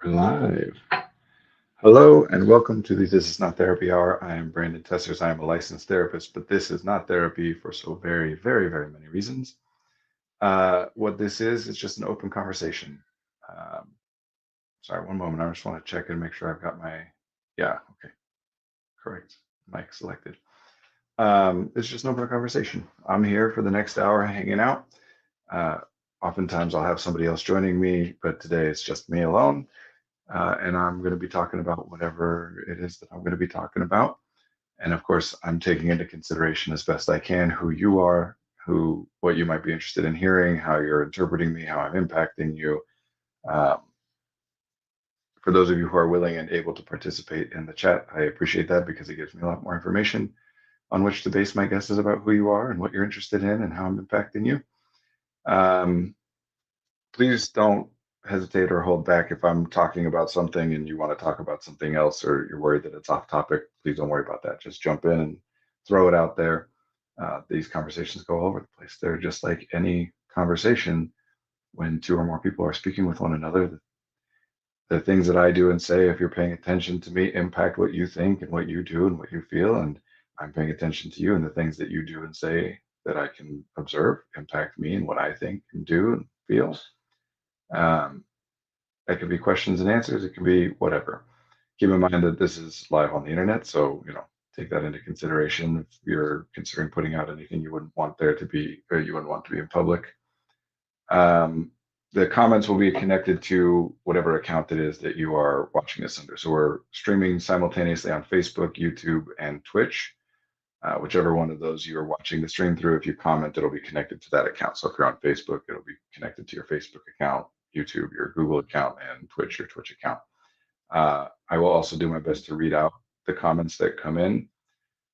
We're live. Hello and welcome to the This Is Not Therapy Hour. I am Brandon Tessers. I am a licensed therapist, but this is not therapy for so very, very, very many reasons. What this is just an open conversation. Um, Sorry, one moment. I just want to check and make sure I've got yeah, okay, correct. Mic selected. It's just an open conversation. I'm here for the next hour hanging out. Uh, Oftentimes I'll have somebody else joining me, but today it's just me alone. And I'm going to be talking about whatever it is that I'm going to be talking about. And of course, I'm taking into consideration as best I can who you are, what you might be interested in hearing, how you're interpreting me, how I'm impacting you. Um, for those of you who are willing and able to participate in the chat, I appreciate that because it gives me a lot more information on which to base my guesses about who you are and what you're interested in and how I'm impacting you. Um, Please don't hesitate or hold back if I'm talking about something and you want to talk about something else or you're worried that it's off topic. Please don't worry about that. Just jump in and throw it out there. These conversations go all over the place. They're just like any conversation when two or more people are speaking with one another. The things that I do and say, if you're paying attention to me, impact what you think and what you do and what you feel. And I'm paying attention to you and the things that you do and say that I can observe impact me and what I think and do and feel. Um, That could be questions and answers. It can be whatever. Keep in mind that this is live on the internet, so take that into consideration if you're considering putting out anything you wouldn't want there to be, or you wouldn't want to be in public. Um, the comments will be connected to whatever account it is that you are watching this under. So we're streaming simultaneously on Facebook, YouTube, and Twitch. Whichever one of those you're watching the stream through, if you comment, it'll be connected to that account. So if you're on Facebook, it'll be connected to your Facebook account, YouTube, your Google account, and Twitch, your Twitch account. I will also do my best to read out the comments that come in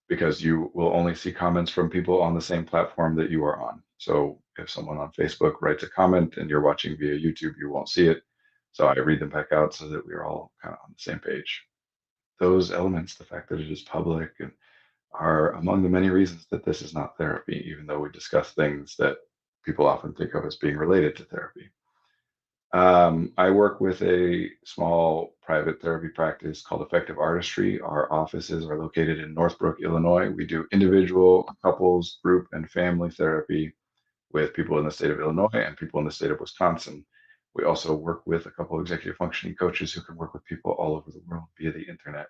because you will only see comments from people on the same platform that you are on. So if someone on Facebook writes a comment and you're watching via YouTube, you won't see it. So I read them back out so that we're all kind of on the same page. Those elements, the fact that it is public and are among the many reasons that this is not therapy, even though we discuss things that people often think of as being related to therapy. I work with a small private therapy practice called Effective Artistry. Our offices are located in Northbrook, Illinois. We do individual, couples, group, and family therapy with people in the state of Illinois and people in the state of Wisconsin. We also work with a couple of executive functioning coaches who can work with people all over the world via the internet.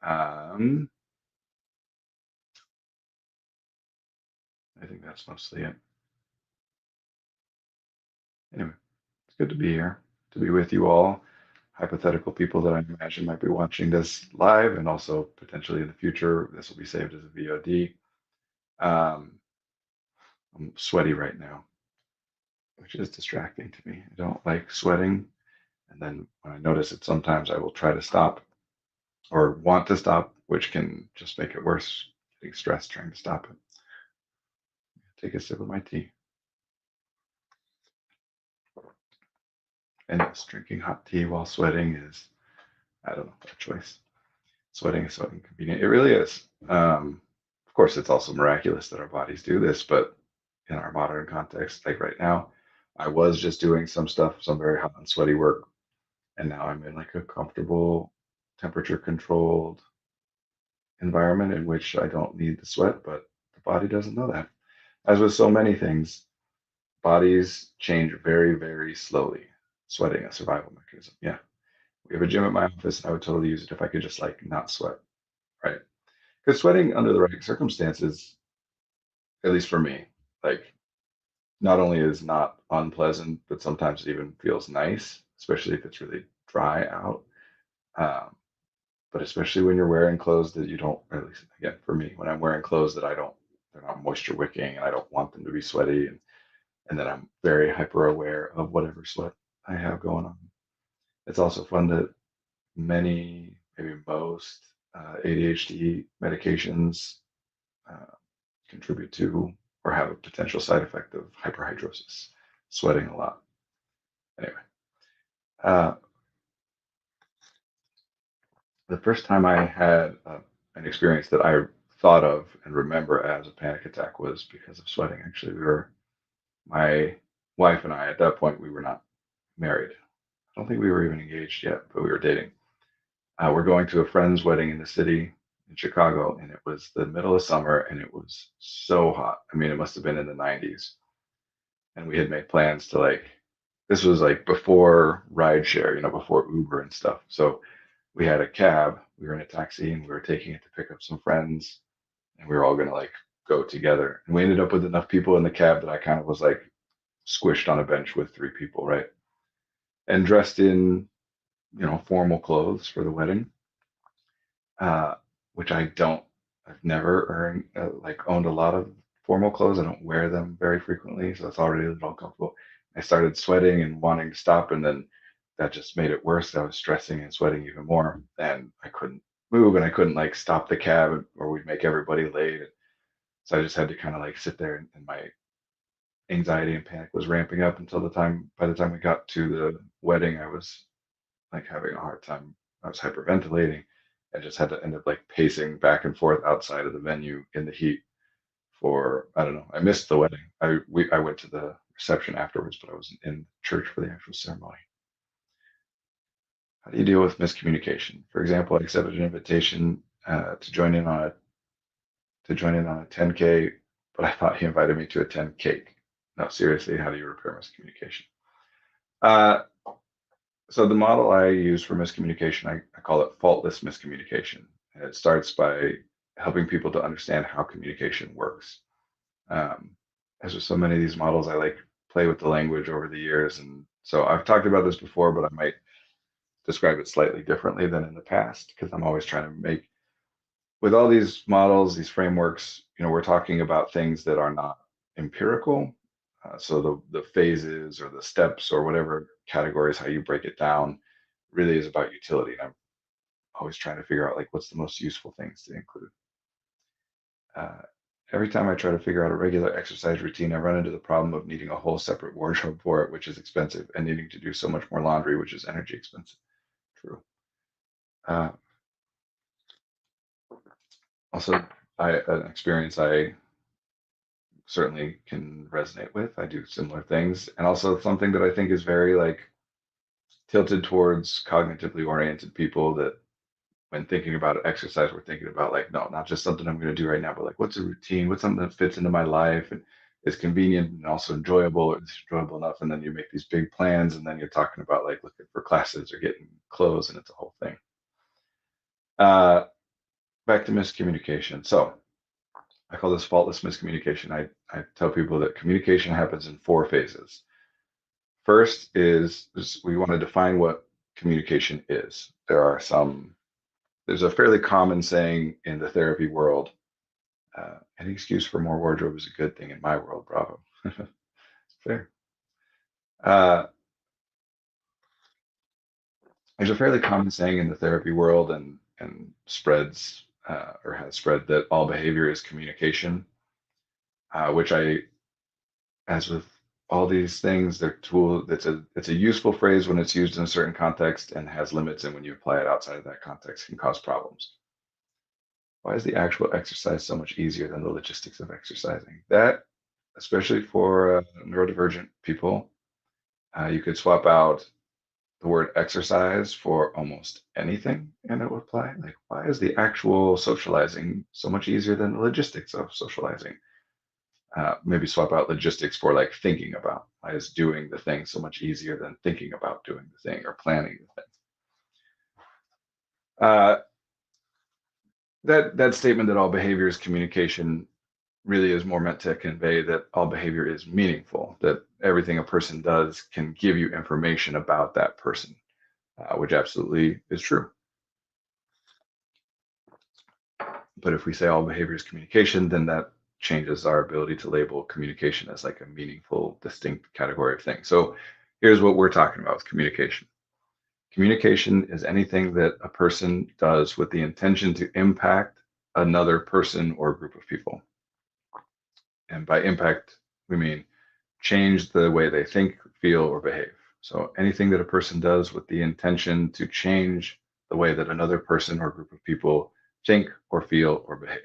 Um, I think that's mostly it. Anyway, it's good to be here, to be with you all, hypothetical people that I imagine might be watching this live, and also potentially in the future, this will be saved as a VOD. Um, I'm sweaty right now, which is distracting to me. I don't like sweating. And then when I notice it, sometimes I will try to stop or want to stop, which can just make it worse, getting stressed trying to stop it. Take a sip of my tea. And yes, drinking hot tea while sweating is, I don't know, a choice. Sweating is so inconvenient. It really is. Of course, it's also miraculous that our bodies do this, but in our modern context, like right now, I was just doing some stuff, some very hot and sweaty work, and now I'm in like a comfortable, temperature controlled environment in which I don't need the sweat, but the body doesn't know that. As with so many things, bodies change very, very slowly. Sweating, a survival mechanism. Yeah. We have a gym at my office, and I would totally use it if I could just like not sweat, right? Because sweating under the right circumstances, at least for me, like not only is not unpleasant, but sometimes it even feels nice, especially if it's really dry out. Um, but especially when you're wearing clothes that you don't, or at least again for me, when I'm wearing clothes that I don't, they're not moisture wicking, and I don't want them to be sweaty, and then I'm very hyper aware of whatever sweat I have going on. It's also fun that many, maybe most ADHD medications uh, contribute to or have a potential side effect of hyperhidrosis, sweating a lot. Anyway, uh, the first time I had an experience that I thought of and remember as a panic attack was because of sweating. Actually, my wife and I, at that point, we were not married. I don't think we were even engaged yet, but we were dating. We're going to a friend's wedding in the city in Chicago, and it was the middle of summer, and it was so hot. I mean, it must have been in the 90s, and we had made plans to like. This was like before rideshare, before Uber and stuff. So we had a cab. We were in a taxi, and we were taking it to pick up some friends, and we were all gonna like go together. And we ended up with enough people in the cab that I kind of was like squished on a bench with three people, right? And dressed in, formal clothes for the wedding, uh, which I don't. I've never owned a lot of formal clothes. I don't wear them very frequently, so it's already a little uncomfortable. I started sweating and wanting to stop, and then that just made it worse. I was stressing and sweating even more, and I couldn't move, and I couldn't like stop the cab, or we'd make everybody late. So I just had to kind of like sit there, and my anxiety and panic was ramping up until by the time we got to the wedding, I was like having a hard time. I was hyperventilating. I just had to end up like pacing back and forth outside of the venue in the heat for, I don't know. I missed the wedding. I went to the reception afterwards, but I wasn't in church for the actual ceremony. How do you deal with miscommunication? For example, I accepted an invitation to join in on a 10K, but I thought he invited me to a 10 cake. No, seriously, how do you repair miscommunication? Uh, So the model I use for miscommunication, I call it faultless miscommunication. And it starts by helping people to understand how communication works. Um, as with so many of these models, I like play with the language over the years. And so I've talked about this before, but I might describe it slightly differently than in the past because I'm always trying to make, with all these models, these frameworks, we're talking about things that are not empirical. So the phases or the steps or whatever categories, how you break it down, really is about utility. And I'm always trying to figure out like what's the most useful things to include. Uh, every time I try to figure out a regular exercise routine, I run into the problem of needing a whole separate wardrobe for it, which is expensive, and needing to do so much more laundry, which is energy expensive. True. Uh, also, an experience I certainly can resonate with. I do similar things, and also something that I think is very like tilted towards cognitively oriented people that when thinking about exercise, we're thinking about like, no, not just something I'm going to do right now, but like what's a routine, what's something that fits into my life and is convenient and also enjoyable, or it's enjoyable enough. And then you make these big plans, and then you're talking about like looking for classes or getting clothes, and it's a whole thing. Uh, back to miscommunication. So I call this faultless miscommunication. I tell people that communication happens in four phases. First is we want to define what communication is. There's a fairly common saying in the therapy world. Any excuse for more wardrobe is a good thing in my world. Bravo. Fair. Uh, there's a fairly common saying in the therapy world and spreads or has spread that all behavior is communication, which as with all these things, they're tool. It's a useful phrase when it's used in a certain context and has limits, and when you apply it outside of that context, can cause problems. Why is the actual exercise so much easier than the logistics of exercising? That, especially for neurodivergent people, you could swap out the word exercise for almost anything and it would apply. Like, why is the actual socializing so much easier than the logistics of socializing? Maybe swap out logistics for like thinking about. Why is doing the thing so much easier than thinking about doing the thing or planning the thing? Uh, that statement that all behavior is communication really is more meant to convey that all behavior is meaningful, that everything a person does can give you information about that person, which absolutely is true. But if we say all behavior is communication, then that changes our ability to label communication as like a meaningful, distinct category of things. So here's what we're talking about with communication. Communication is anything that a person does with the intention to impact another person or group of people. And by impact, we mean change the way they think, feel, or behave. So anything that a person does with the intention to change the way that another person or group of people think or feel or behave.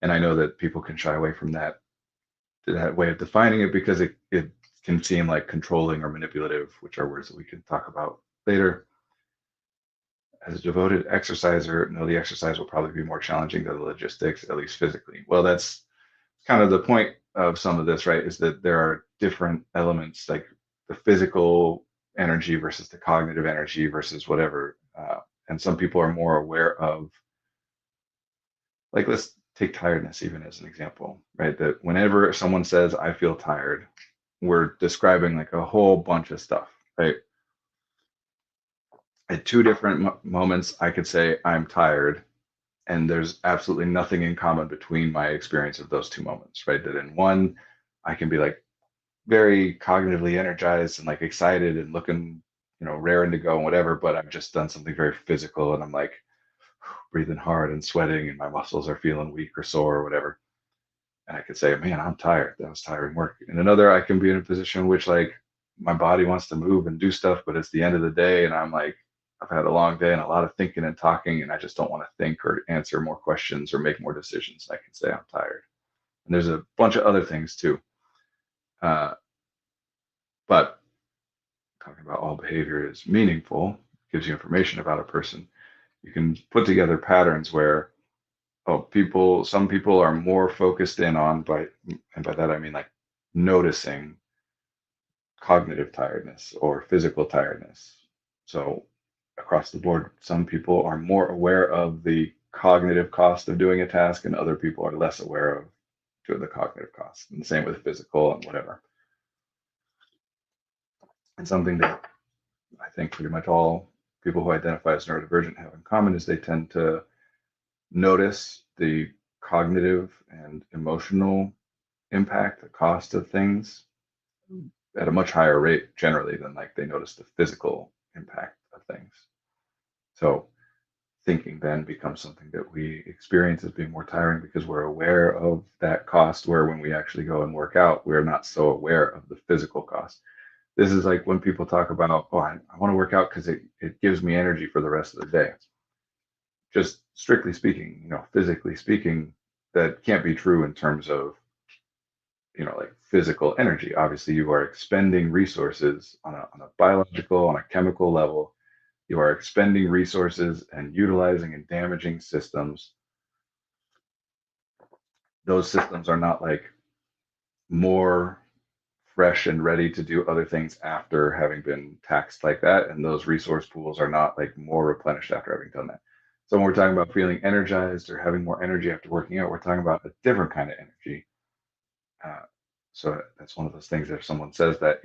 And I know that people can shy away from that way of defining it because it can seem like controlling or manipulative, which are words that we can talk about later. As a devoted exerciser, no, the exercise will probably be more challenging than the logistics, at least physically. Well, that's kind of the point of some of this, right? Is that there are different elements, like the physical energy versus the cognitive energy versus whatever. And some people are more aware of, like, let's take tiredness even as an example, right? That whenever someone says, I feel tired, we're describing like a whole bunch of stuff, right? At two different moments, I could say, I'm tired, and there's absolutely nothing in common between my experience of those two moments, right? That in one, I can be like very cognitively energized and like excited and looking, raring to go and whatever, but I've just done something very physical and I'm like breathing hard and sweating and my muscles are feeling weak or sore or whatever. And I could say, man, I'm tired. That was tiring work. In another, I can be in a position which like my body wants to move and do stuff, but it's the end of the day and I'm like, I've had a long day and a lot of thinking and talking, and I just don't want to think or answer more questions or make more decisions. I can say I'm tired. And there's a bunch of other things too. Uh, but talking about all behavior is meaningful, gives you information about a person. You can put together patterns where, some people are more focused in on and by that I mean like noticing cognitive tiredness or physical tiredness. So across the board, some people are more aware of the cognitive cost of doing a task, and other people are less aware of the cognitive cost. And the same with physical and whatever. And something that I think pretty much all people who identify as neurodivergent have in common is they tend to notice the cognitive and emotional impact, the cost of things at a much higher rate generally than like they notice the physical impact of things. So thinking then becomes something that we experience as being more tiring because we're aware of that cost, where when we actually go and work out, we're not so aware of the physical cost. This is like when people talk about, oh, I want to work out because it gives me energy for the rest of the day. Just strictly speaking, physically speaking, that can't be true in terms of, like physical energy. Obviously, you are expending resources on a biological, on a chemical level. You are expending resources and utilizing and damaging systems. Those systems are not like more fresh and ready to do other things after having been taxed like that. And those resource pools are not like more replenished after having done that. So when we're talking about feeling energized or having more energy after working out, we're talking about a different kind of energy. Uh, so that's one of those things. If someone says that,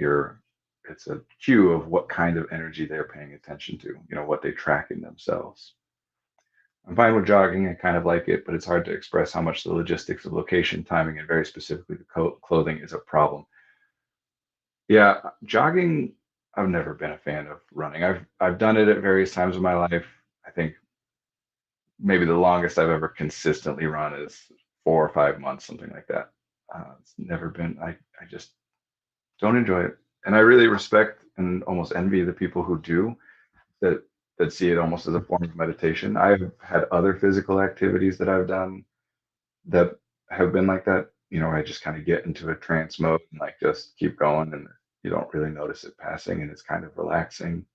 it's a cue of what kind of energy they're paying attention to, what they track in themselves. I'm fine with jogging. I kind of like it, but it's hard to express how much the logistics of location, timing, and very specifically the clothing is a problem. Yeah, jogging, I've never been a fan of running. I've done it at various times in my life. I think maybe the longest I've ever consistently run is 4 or 5 months, something like that. It's never been. I just don't enjoy it, and I really respect and almost envy the people who do that that see it almost as a form of meditation. I've had other physical activities that I've done that have been like that. I just kind of get into a trance mode and like just keep going, and you don't really notice it passing, and it's kind of relaxing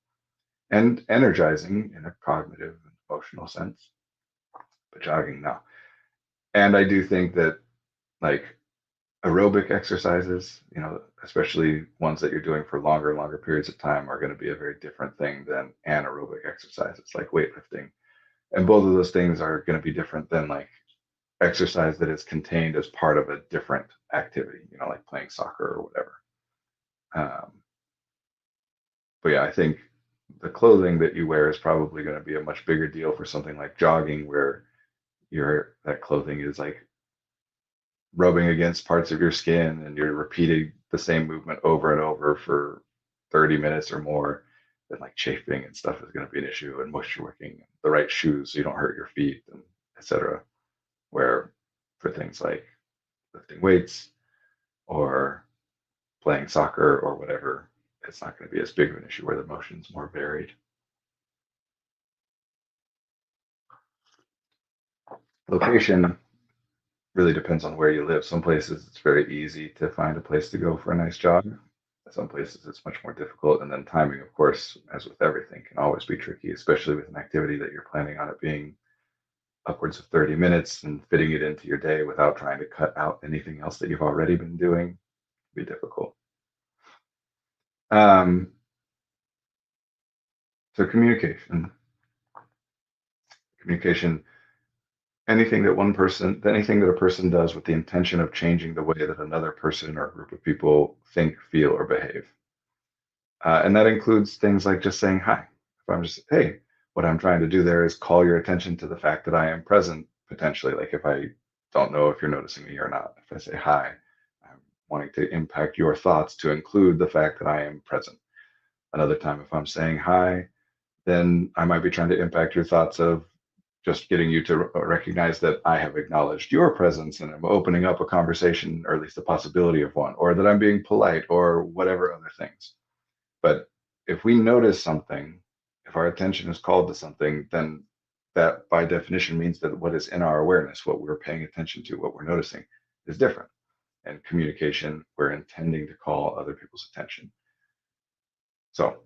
and energizing in a cognitive and emotional sense. But jogging, no. And I do think that like aerobic exercises, especially ones that you're doing for longer and longer periods of time, are going to be a very different thing than anaerobic exercises like weightlifting. And both of those things are going to be different than like exercise that is contained as part of a different activity, like playing soccer or whatever. Um, but yeah, I think the clothing that you wear is probably going to be a much bigger deal for something like jogging, where that clothing is like rubbing against parts of your skin and you're repeating the same movement over and over for 30 minutes or more. Then like chafing and stuff is going to be an issue, and moisture wicking, the right shoes so you don't hurt your feet, and etc. Where for things like lifting weights or playing soccer or whatever, it's not going to be as big of an issue, where the motion's more varied. Location really depends on where you live. Some places it's very easy to find a place to go for a nice jog. Some places it's much more difficult. And then timing, of course, as with everything, can always be tricky, especially with an activity that you're planning on it being upwards of 30 minutes and fitting it into your day without trying to cut out anything else that you've already been doing can be difficult. Um, so communication, anything that a person does with the intention of changing the way that another person or group of people think, feel, or behave. And that includes things like just saying hi. If I'm just, hey, what I'm trying to do there is call your attention to the fact that I am present potentially. Like if I don't know if you're noticing me or not, if I say hi, I'm wanting to impact your thoughts to include the fact that I am present. Another time, if I'm saying hi, then I might be trying to impact your thoughts of just getting you to recognize that I have acknowledged your presence and I'm opening up a conversation, or at least the possibility of one, or that I'm being polite, or whatever other things. But if we notice something, if our attention is called to something, then that by definition means that what is in our awareness, what we're paying attention to, what we're noticing, is different. And communication, we're intending to call other people's attention. So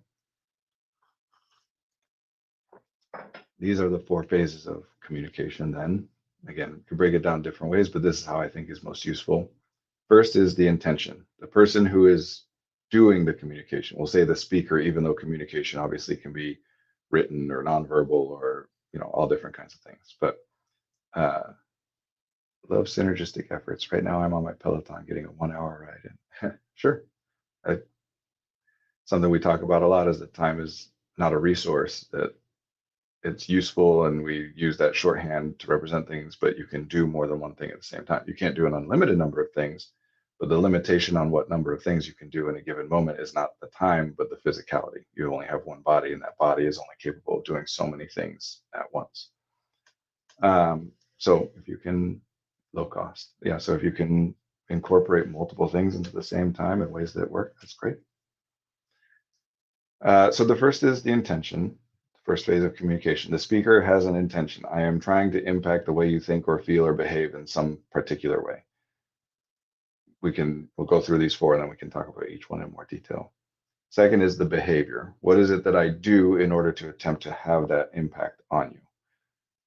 these are the four phases of communication then. Again, you can break it down different ways, but this is how I think is most useful. First is the intention. The person who is doing the communication, we'll say the speaker, even though communication obviously can be written or nonverbal or all different kinds of things. But love synergistic efforts. Right now I'm on my Peloton getting a 1 hour ride in. Sure. I, Something we talk about a lot is that time is not a resource, that it's useful and we use that shorthand to represent things, but you can do more than one thing at the same time. You can't do an unlimited number of things, but the limitation on what number of things you can do in a given moment is not the time, but the physicality. You only have one body, and that body is only capable of doing so many things at once. So if you can, low cost. Yeah. So if you can incorporate multiple things into the same time in ways that work, that's great. So the first is the intention. First phase of communication. The speaker has an intention. I am trying to impact the way you think or feel or behave in some particular way. We'll go through these four and then we can talk about each one in more detail. Second is the behavior. What is it that I do in order to attempt to have that impact on you?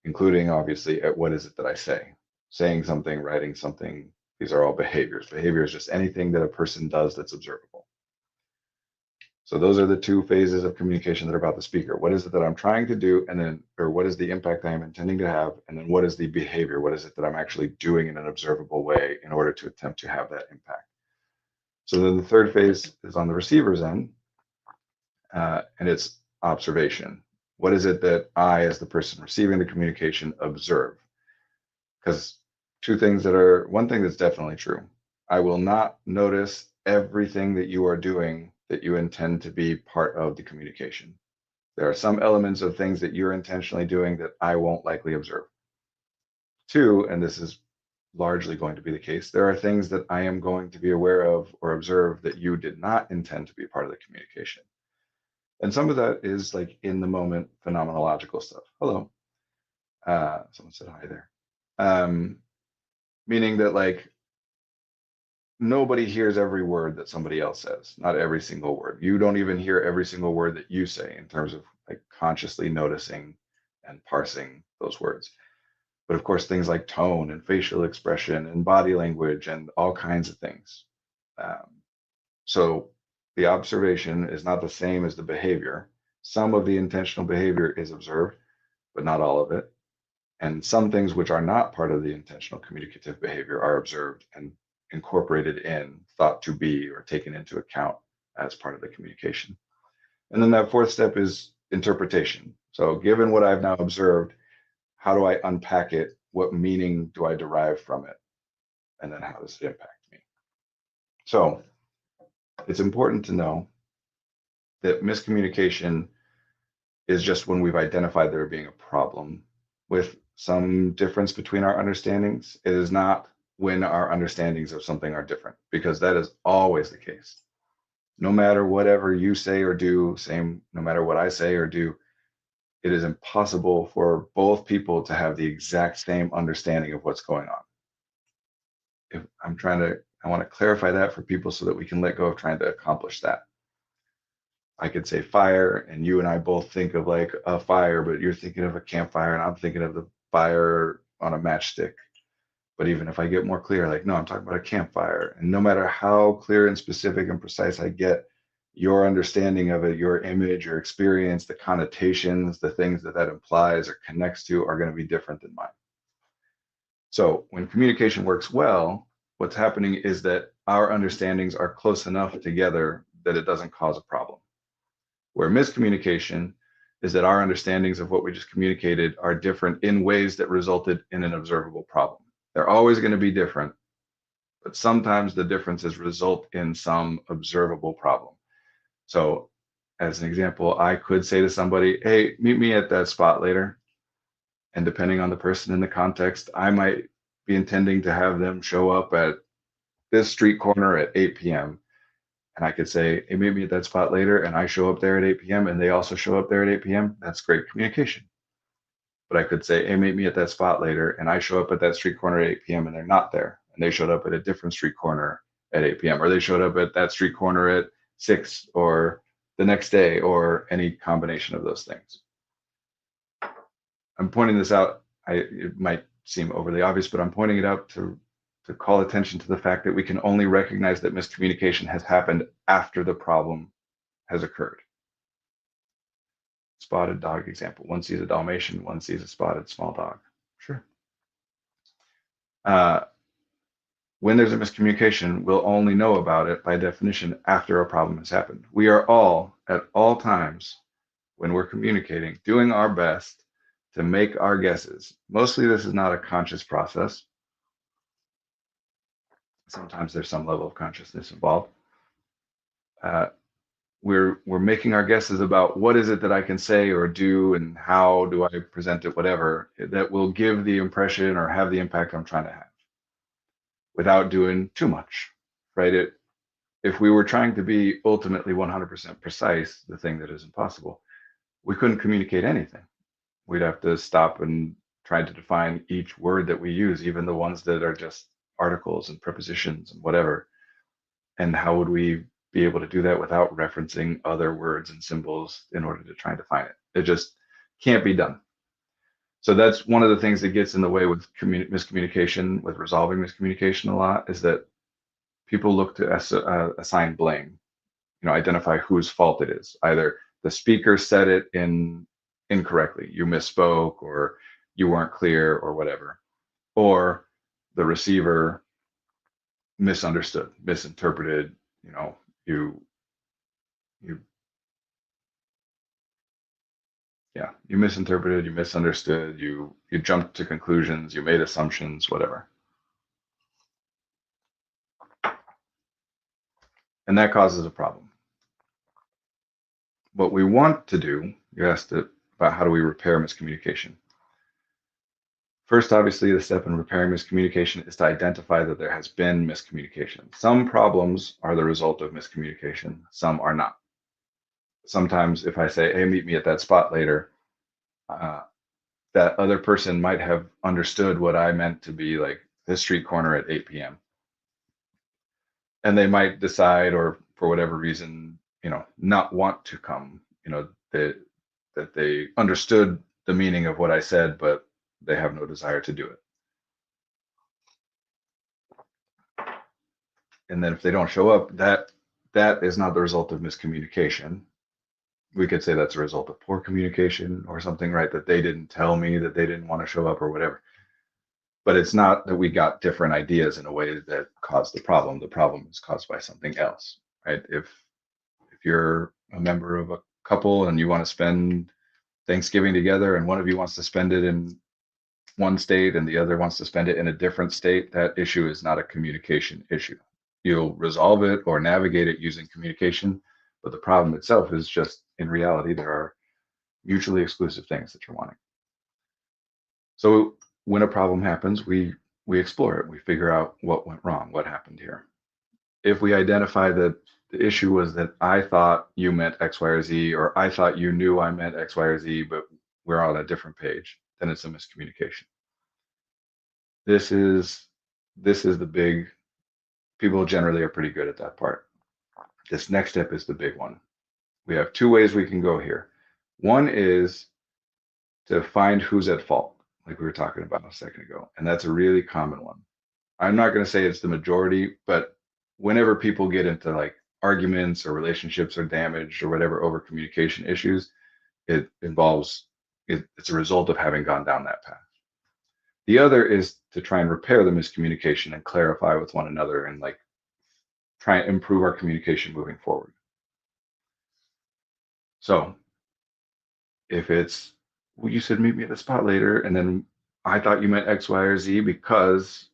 Including obviously what is it that I say? Saying something, writing something, these are all behaviors. Behavior is just anything that a person does that's observable. So those are the two phases of communication that are about the speaker. What is it that I'm trying to do? And then, or what is the impact I am intending to have? And then what is the behavior? What is it that I'm actually doing in an observable way in order to attempt to have that impact? So then the third phase is on the receiver's end, and it's observation. What is it that I, as the person receiving the communication, observe? Because one thing that's definitely true. I will not notice everything that you are doing that you intend to be part of the communication. There are some elements of things that you're intentionally doing that I won't likely observe. Two, and this is largely going to be the case, there are things that I am going to be aware of or observe that you did not intend to be part of the communication. And some of that is like in the moment phenomenological stuff. Hello. Someone said hi there. Meaning that like nobody hears every word that somebody else says, not every single word. You don't even hear every single word that you say in terms of like consciously noticing and parsing those words. But of course, things like tone and facial expression and body language and all kinds of things. So the observation is not the same as the behavior. Some of the intentional behavior is observed, but not all of it. And some things which are not part of the intentional communicative behavior are observed and incorporated in, thought to be, or taken into account as part of the communication. And then that fourth step is interpretation. So given what I've now observed, how do I unpack it? What meaning do I derive from it? And then how does it impact me? So it's important to know that miscommunication is just when we've identified there being a problem with some difference between our understandings. It is not when our understandings of something are different, because that is always the case. No matter whatever you say or do, no matter what I say or do, it is impossible for both people to have the exact same understanding of what's going on. If I'm trying to I want to clarify that for people so that we can let go of trying to accomplish that. I could say fire, and you and I both think of like a fire, but you're thinking of a campfire, and I'm thinking of the fire on a matchstick. But even if I get more clear, like, no, I'm talking about a campfire. And no matter how clear and specific and precise I get, your understanding of it, your image, your experience, the connotations, the things that that implies or connects to are going to be different than mine. So when communication works well, what's happening is that our understandings are close enough together that it doesn't cause a problem. Where miscommunication is that our understandings of what we just communicated are different in ways that resulted in an observable problem. They're always going to be different, but sometimes the differences result in some observable problem. So, as an example, I could say to somebody, hey, meet me at that spot later. And depending on the person in the context, I might be intending to have them show up at this street corner at 8 p.m. And I could say, hey, meet me at that spot later. And I show up there at 8 p.m. and they also show up there at 8 p.m. That's great communication. But I could say, hey, meet me at that spot later. And I show up at that street corner at 8 p.m. and they're not there. And they showed up at a different street corner at 8 p.m. Or they showed up at that street corner at 6 or the next day or any combination of those things. I'm pointing this out. It might seem overly obvious, but I'm pointing it out to call attention to the fact that we can only recognize that miscommunication has happened after the problem has occurred. Spotted dog example. One sees a Dalmatian, one sees a spotted small dog. Sure. Uh, when there's a miscommunication, we'll only know about it by definition after a problem has happened. We are all, at all times, when we're communicating, doing our best to make our guesses. Mostly this is not a conscious process. Sometimes there's some level of consciousness involved. We're making our guesses about what is it that I can say or do and how do I present it, whatever, that will give the impression or have the impact I'm trying to have without doing too much, right? If we were trying to be ultimately 100% precise, the thing that is impossible, we couldn't communicate anything. We'd have to stop and try to define each word that we use, even the ones that are just articles and prepositions and whatever. And how would we be able to do that without referencing other words and symbols in order to try and define it? It just can't be done. So that's one of the things that gets in the way with miscommunication, with resolving miscommunication a lot, is that people look to assign blame, identify whose fault it is. Either the speaker said it incorrectly, you misspoke, or you weren't clear, or whatever, or the receiver misunderstood, misinterpreted, you you yeah, you misinterpreted, you misunderstood, you jumped to conclusions, you made assumptions, whatever. And that causes a problem. What we want to do, you asked about how do we repair miscommunication. First, obviously, the step in repairing miscommunication is to identify that there has been miscommunication. Some problems are the result of miscommunication, some are not. Sometimes if I say, hey, meet me at that spot later, that other person might have understood what I meant to be like this street corner at 8 p.m. And they might decide, or for whatever reason, not want to come, that they understood the meaning of what I said, but they have no desire to do it. And then if they don't show up, that is not the result of miscommunication. We could say that's a result of poor communication or something, right? That they didn't tell me that they didn't want to show up or whatever. But it's not that we got different ideas in a way that caused the problem. The problem is caused by something else, right? If you're a member of a couple and you want to spend Thanksgiving together and one of you wants to spend it in one state and the other wants to spend it in a different state, that issue is not a communication issue. You'll resolve it or navigate it using communication, but the problem itself is just, in reality, there are mutually exclusive things that you're wanting. So when a problem happens, we explore it. We figure out what went wrong, what happened here. If we identify that the issue was that I thought you meant X, Y, or Z, or I thought you knew I meant X, Y, or Z, but we're on a different page, then it's a miscommunication. This is the big People generally are pretty good at that part. This next step is the big one. We have two ways we can go here. One is to find who's at fault, like we were talking about a second ago. And that's a really common one. I'm not going to say it's the majority, but whenever people get into like arguments or relationships are damaged or whatever over communication issues, it involves it's a result of having gone down that path. The other is to try and repair the miscommunication and clarify with one another and like try and improve our communication moving forward. So if it's, well, you said meet me at the spot later, and then I thought you meant X, Y, or Z because,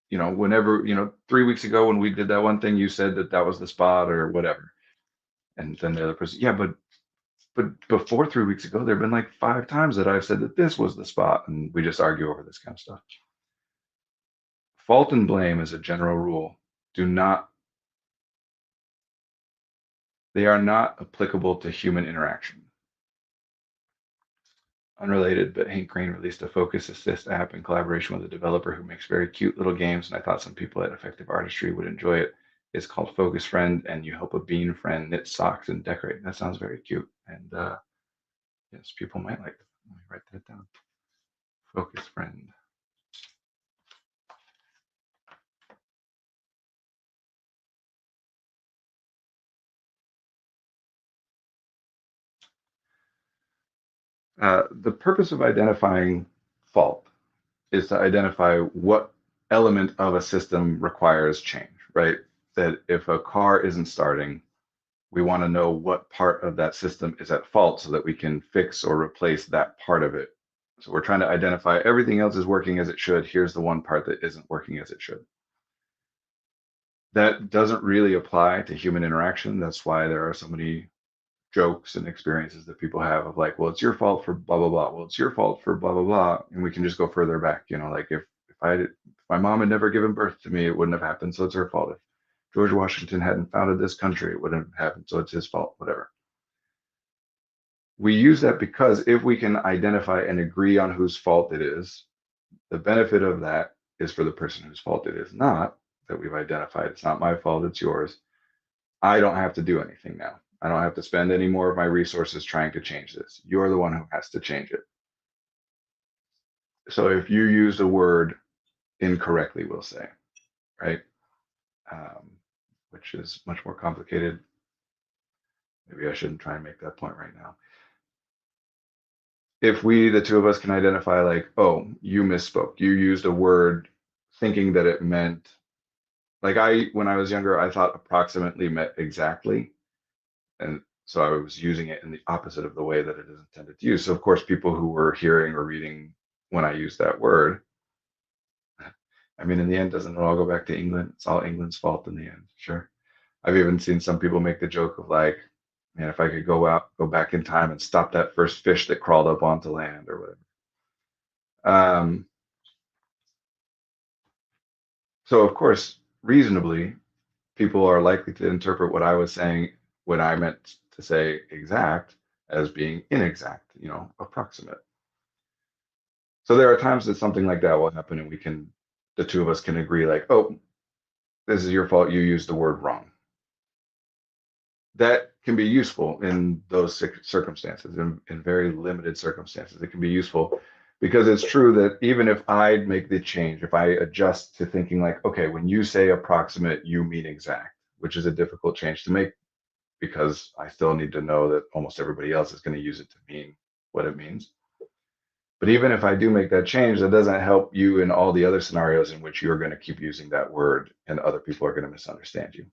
whenever, 3 weeks ago when we did that one thing, you said that that was the spot or whatever. And then the other person, yeah, but before 3 weeks ago, there have been like 5 times that I've said that this was the spot, and we just argue over this kind of stuff. Fault and blame, as a general rule, they are not applicable to human interaction. Unrelated, but Hank Green released a Focus Assist app in collaboration with a developer who makes very cute little games, and I thought some people at Effective Artistry would enjoy it. It's called Focus Friend, and you help a bean friend knit socks and decorate. That sounds very cute, and yes, people might like it. Let me write that down. Focus Friend. The purpose of identifying fault is to identify what element of a system requires change, right? That if a car isn't starting, we want to know what part of that system is at fault so that we can fix or replace that part of it. So we're trying to identify everything else is working as it should. Here's the one part that isn't working as it should. That doesn't really apply to human interaction. That's why there are so many jokes and experiences that people have of like, well, it's your fault for blah blah blah. Well, it's your fault for blah blah blah, and we can just go further back. Like if my mom had never given birth to me, it wouldn't have happened, so it's her fault. If George Washington hadn't founded this country, it wouldn't have happened, so it's his fault. Whatever. We use that because if we can identify and agree on whose fault it is, the benefit of that is for the person whose fault it is not, that we've identified. It's not my fault, it's yours. I don't have to do anything now. I don't have to spend any more of my resources trying to change this. You're the one who has to change it. So if you use a word incorrectly, we'll say, right? Which is much more complicated. Maybe I shouldn't try and make that point right now. If the two of us, can identify like, oh, you misspoke. You used a word thinking that it meant, like when I was younger, I thought approximately meant exactly. And so I was using it in the opposite of the way that it is intended to use. So of course, people who were hearing or reading when I used that word, I mean, in the end, doesn't it all go back to England? It's all England's fault in the end. Sure. I've even seen some people make the joke of like, man, if I could go back in time and stop that first fish that crawled up onto land or whatever. So of course, reasonably, people are likely to interpret what I was saying when I meant to say exact as being inexact, approximate. So there are times that something like that will happen and the two of us can agree like, oh, this is your fault. You used the word wrong. That can be useful in those circumstances, in very limited circumstances. It can be useful because it's true that even if I make the change, if I adjust to thinking like, okay, when you say approximate, you mean exact, which is a difficult change to make because I still need to know that almost everybody else is going to use it to mean what it means. But even if I do make that change, that doesn't help you in all the other scenarios in which you're going to keep using that word and other people are going to misunderstand you.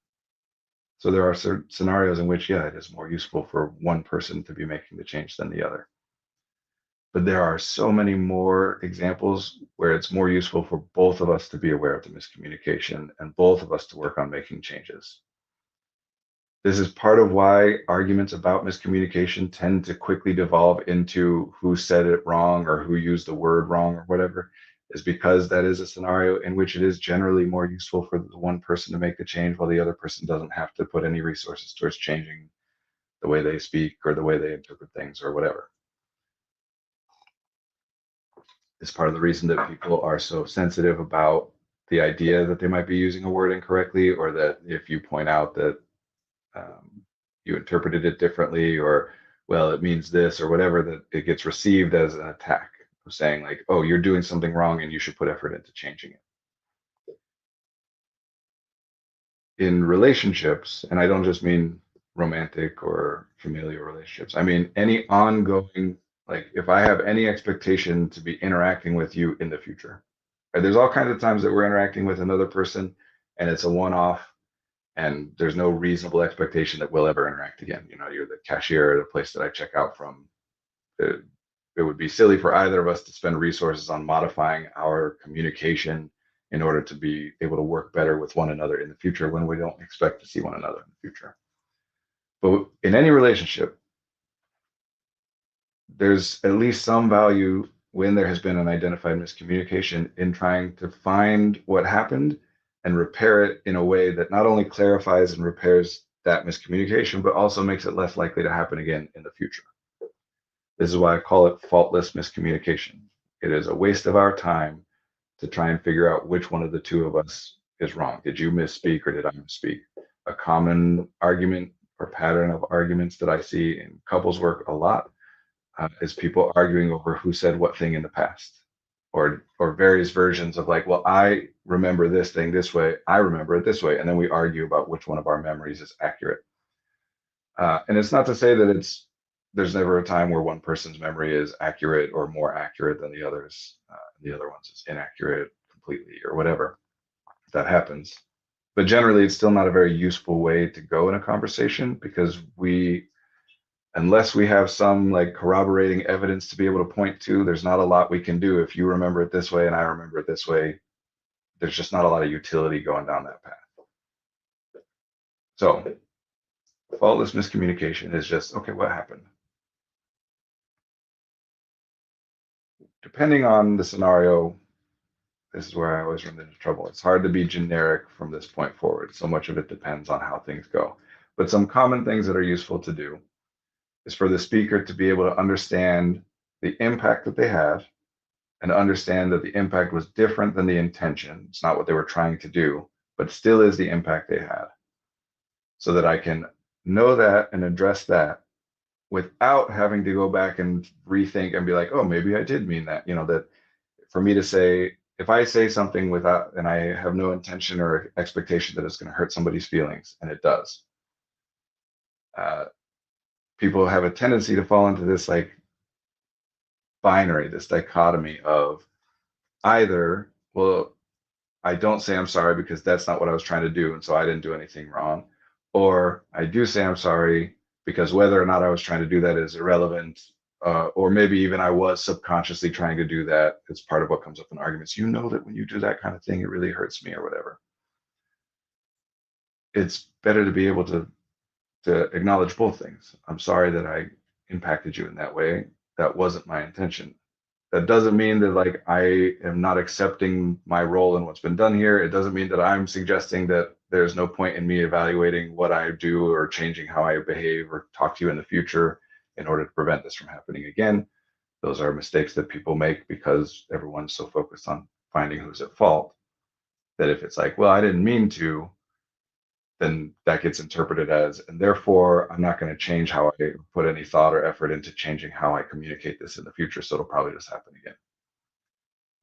So there are certain scenarios in which, yeah, it is more useful for one person to be making the change than the other. But there are so many more examples where it's more useful for both of us to be aware of the miscommunication and both of us to work on making changes. This is part of why arguments about miscommunication tend to quickly devolve into who said it wrong or who used the word wrong or whatever, is because that is a scenario in which it is generally more useful for the one person to make the change while the other person doesn't have to put any resources towards changing the way they speak or the way they interpret things or whatever. It's part of the reason that people are so sensitive about the idea that they might be using a word incorrectly, or that if you point out that you interpreted it differently, or well, it means this or whatever, that it gets received as an attack of saying like, oh, you're doing something wrong and you should put effort into changing it. In relationships, and I don't just mean romantic or familial relationships, I mean any ongoing, like if I have any expectation to be interacting with you in the future, right? There's all kinds of times that we're interacting with another person and it's a one-off and there's no reasonable expectation that we'll ever interact again. You know, you're the cashier at a place that I check out from. It would be silly for either of us to spend resources on modifying our communication in order to be able to work better with one another in the future when we don't expect to see one another in the future. But in any relationship, there's at least some value when there has been an identified miscommunication in trying to find what happened and repair it in a way that not only clarifies and repairs that miscommunication, but also makes it less likely to happen again in the future. This is why I call it faultless miscommunication. It is a waste of our time to try and figure out which one of the two of us is wrong. Did you misspeak or did I misspeak? A common argument or pattern of arguments that I see in couples work a lot is people arguing over who said what thing in the past, or various versions of like, well, I remember this thing this way, I remember it this way, and then we argue about which one of our memories is accurate. And it's not to say that there's never a time where one person's memory is accurate or more accurate than the others. The other one's is inaccurate completely or whatever. That happens. But generally, it's still not a very useful way to go in a conversation because unless we have some like corroborating evidence to be able to point to, there's not a lot we can do. If you remember it this way and I remember it this way, there's just not a lot of utility going down that path. So, faultless miscommunication is just, okay, what happened? Depending on the scenario, this is where I always run into trouble. It's hard to be generic from this point forward. So much of it depends on how things go. But some common things that are useful to do is for the speaker to be able to understand the impact that they had and understand that the impact was different than the intention. It's not what they were trying to do, but still is the impact they had. So that I can know that and address that without having to go back and rethink and be like, oh, maybe I did mean that. You know, that for me to say, if I say something without, and I have no intention or expectation that it's going to hurt somebody's feelings, and it does, people have a tendency to fall into this like binary, this dichotomy of either, well, I don't say I'm sorry because that's not what I was trying to do, and so I didn't do anything wrong, or I do say I'm sorry because whether or not I was trying to do that is irrelevant, or maybe even I was subconsciously trying to do that. It's part of what comes up in arguments. You know that when you do that kind of thing, it really hurts me or whatever. It's better to be able to acknowledge both things. I'm sorry that I impacted you in that way. That wasn't my intention. That doesn't mean that like I am not accepting my role in what's been done here. It doesn't mean that I'm suggesting that there's no point in me evaluating what I do or changing how I behave or talk to you in the future in order to prevent this from happening again. Those are mistakes that people make because everyone's so focused on finding who's at fault that if it's like, well, I didn't mean to, then that gets interpreted as, and therefore I'm not going to change how I put any thought or effort into changing how I communicate this in the future. So it'll probably just happen again.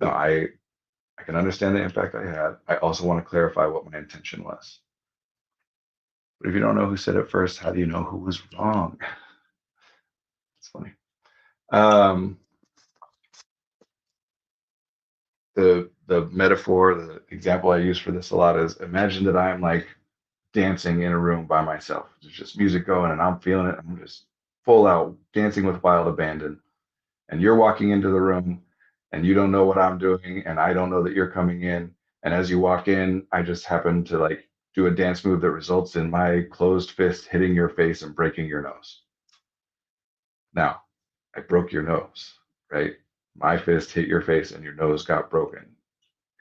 No, I can understand the impact I had. I also want to clarify what my intention was. But if you don't know who said it first, how do you know who was wrong? It's funny. The metaphor, the example I use for this a lot is imagine that I'm like dancing in a room by myself. There's just music going and I'm feeling it. I'm just full out dancing with wild abandon. And you're walking into the room and you don't know what I'm doing and I don't know that you're coming in. And as you walk in, I just happen to like do a dance move that results in my closed fist hitting your face and breaking your nose. Now, I broke your nose, right? My fist hit your face and your nose got broken.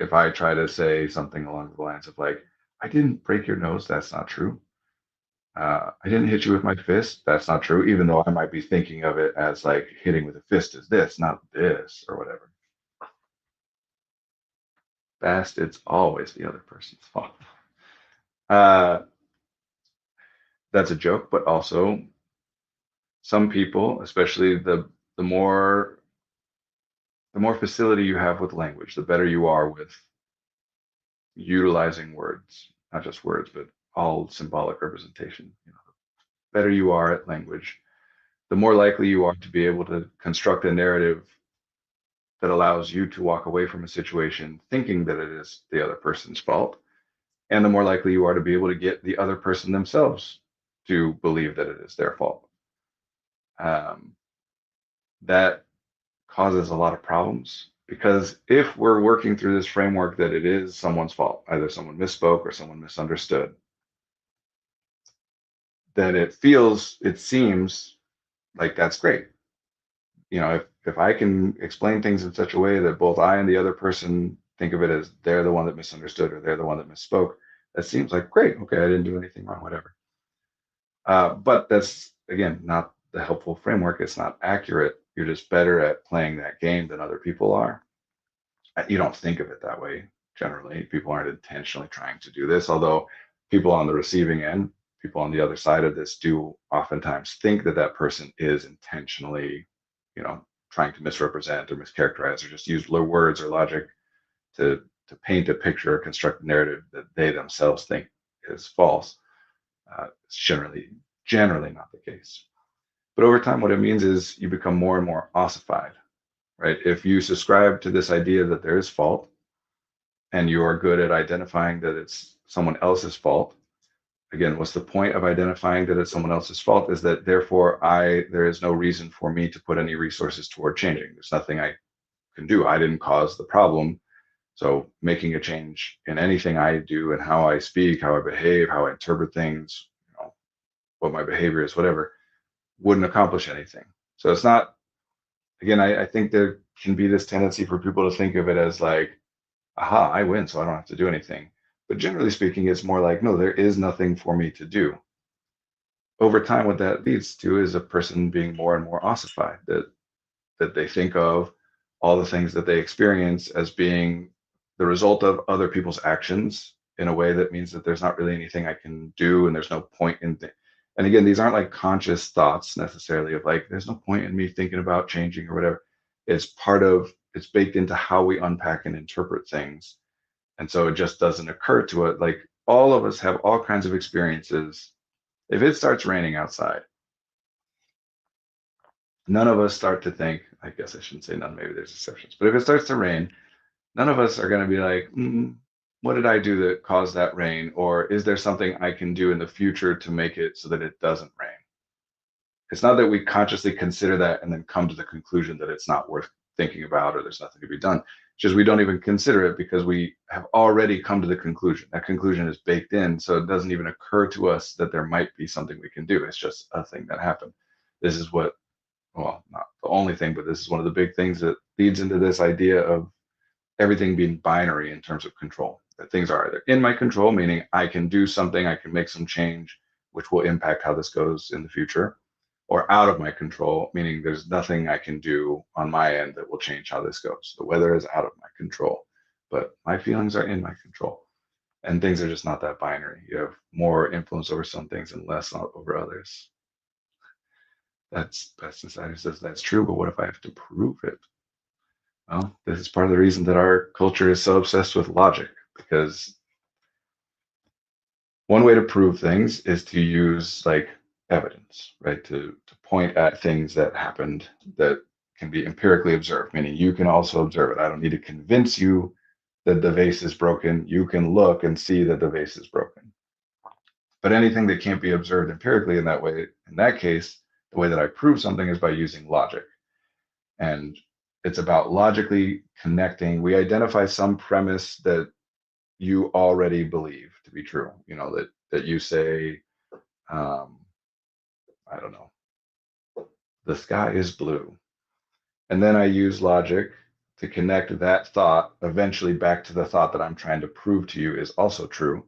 If I try to say something along the lines of like, I didn't break your nose, that's not true. I didn't hit you with my fist, that's not true, even though I might be thinking of it as like hitting with a fist is this, not this, or whatever. best, it's always the other person's fault. Uh, that's a joke, but also some people, especially the more the more facility you have with language, the better you are with utilizing words, not just words, but all symbolic representation. You know, the better you are at language, the more likely you are to be able to construct a narrative that allows you to walk away from a situation thinking that it is the other person's fault, and the more likely you are to be able to get the other person themselves to believe that it is their fault. Um, that causes a lot of problems because if we're working through this framework that it is someone's fault, either someone misspoke or someone misunderstood, then it seems like that's great. You know, if I can explain things in such a way that both I and the other person think of it as they're the one that misunderstood or they're the one that misspoke, that seems like great. Okay, I didn't do anything wrong, whatever. But that's again not the helpful framework. It's not accurate. You're just better at playing that game than other people are. You don't think of it that way generally. People aren't intentionally trying to do this, although people on the receiving end, people on the other side of this do oftentimes think that that person is intentionally, you know, trying to misrepresent or mischaracterize or just use words or logic to paint a picture or construct a narrative that they themselves think is false. It's generally not the case. But over time, what it means is you become more and more ossified, right? If you subscribe to this idea that there is fault and you are good at identifying that it's someone else's fault, again, what's the point of identifying that it's someone else's fault is that therefore there is no reason for me to put any resources toward changing. There's nothing I can do. I didn't cause the problem. So making a change in anything I do and how I speak, how I behave, how I interpret things, you know, what my behavior is, whatever, wouldn't accomplish anything. So it's not, again, I think there can be this tendency for people to think of it as like, aha, I win, so I don't have to do anything. But generally speaking, it's more like, no, there is nothing for me to do. Over time, what that leads to is a person being more and more ossified, that they think of all the things that they experience as being the result of other people's actions in a way that means that there's not really anything I can do and there's no point in and again, these aren't like conscious thoughts necessarily of like there's no point in me thinking about changing or whatever. It's baked into how we unpack and interpret things. And so it just doesn't occur to it. Like all of us have all kinds of experiences. If it starts raining outside, none of us start to think, I guess I shouldn't say none, maybe there's exceptions, but if it starts to rain, none of us are going to be like, what did I do that caused that rain? Or is there something I can do in the future to make it so that it doesn't rain? It's not that we consciously consider that and then come to the conclusion that it's not worth thinking about or there's nothing to be done. It's just we don't even consider it because we have already come to the conclusion. That conclusion is baked in, so it doesn't even occur to us that there might be something we can do. It's just a thing that happened. This is what, well, not the only thing, but this is one of the big things that leads into this idea of everything being binary in terms of control. That things are either in my control, meaning I can do something, I can make some change, which will impact how this goes in the future, or out of my control, meaning there's nothing I can do on my end that will change how this goes. The weather is out of my control, but my feelings are in my control. And things are just not that binary. You have more influence over some things and less over others. That's society says that's true, but what if I have to prove it? Well, this is part of the reason that our culture is so obsessed with logic, because one way to prove things is to use like evidence, right? To point at things that happened that can be empirically observed, meaning you can also observe it. I don't need to convince you that the vase is broken. You can look and see that the vase is broken. But anything that can't be observed empirically in that way, in that case, the way that I prove something is by using logic. And it's about logically connecting. We identify some premise that you already believe to be true. You know that you say, um, I don't know, the sky is blue, and then I use logic to connect that thought eventually back to the thought that I'm trying to prove to you is also true.